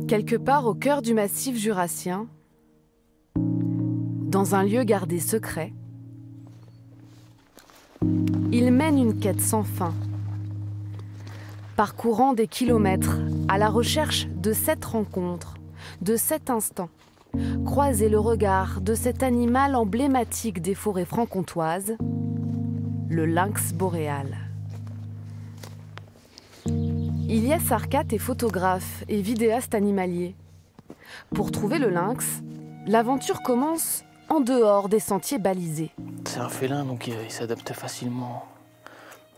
Quelque part au cœur du massif jurassien, dans un lieu gardé secret, il mène une quête sans fin, parcourant des kilomètres à la recherche de cette rencontre, de cet instant, croiser le regard de cet animal emblématique des forêts franc-comtoises, le lynx boréal. Ilyes Arcat est photographe et vidéaste animalier. Pour trouver le lynx, l'aventure commence en dehors des sentiers balisés. C'est un félin, donc il s'adapte facilement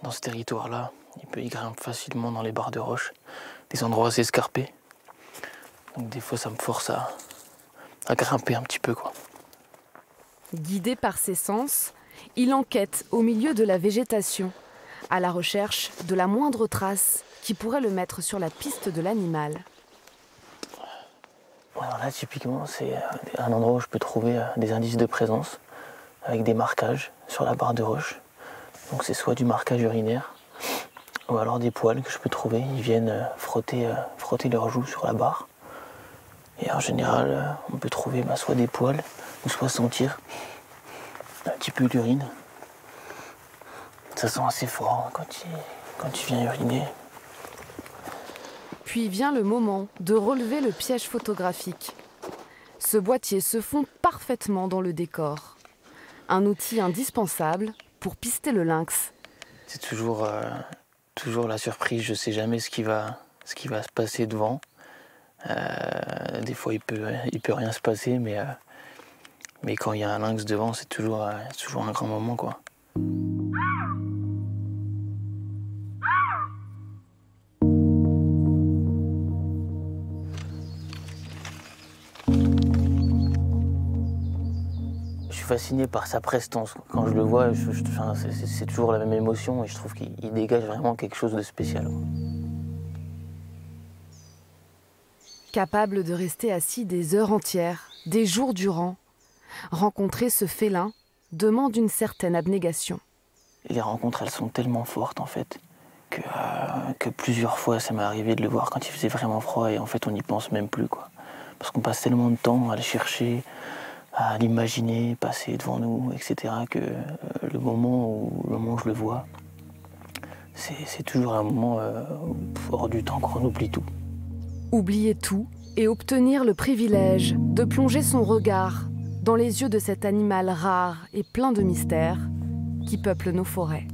dans ce territoire-là. Il grimpe facilement dans les barres de roche, des endroits assez escarpés. Donc des fois, ça me force à grimper un petit peu, quoi. Guidé par ses sens, il enquête au milieu de la végétation, à la recherche de la moindre trace qui pourrait le mettre sur la piste de l'animal. Alors là, typiquement, c'est un endroit où je peux trouver des indices de présence, avec des marquages sur la barre de roche. Donc c'est soit du marquage urinaire, ou alors des poils que je peux trouver. Ils viennent frotter leurs joues sur la barre. Et en général, on peut trouver soit des poils, ou soit sentir un petit peu d'urine. Ça sent assez fort quand il vient uriner. Puis vient le moment de relever le piège photographique. Ce boîtier se fond parfaitement dans le décor. Un outil indispensable pour pister le lynx. C'est toujours la surprise, je ne sais jamais ce qui va se passer devant. Des fois, il peut rien se passer, mais quand il y a un lynx devant, c'est toujours un grand moment, quoi. Je suis fasciné par sa prestance. Quand je le vois, c'est toujours la même émotion et je trouve qu'il dégage vraiment quelque chose de spécial. Capable de rester assis des heures entières, des jours durant, rencontrer ce félin demande une certaine abnégation. Les rencontres, elles sont tellement fortes en fait, que plusieurs fois ça m'est arrivé de le voir quand il faisait vraiment froid et en fait on n'y pense même plus, quoi. Parce qu'on passe tellement de temps à le chercher, à l'imaginer, passer devant nous, etc. que le moment où je le vois, c'est toujours un moment hors du temps qu'on oublie tout. Oublier tout et obtenir le privilège de plonger son regard dans les yeux de cet animal rare et plein de mystères qui peuple nos forêts.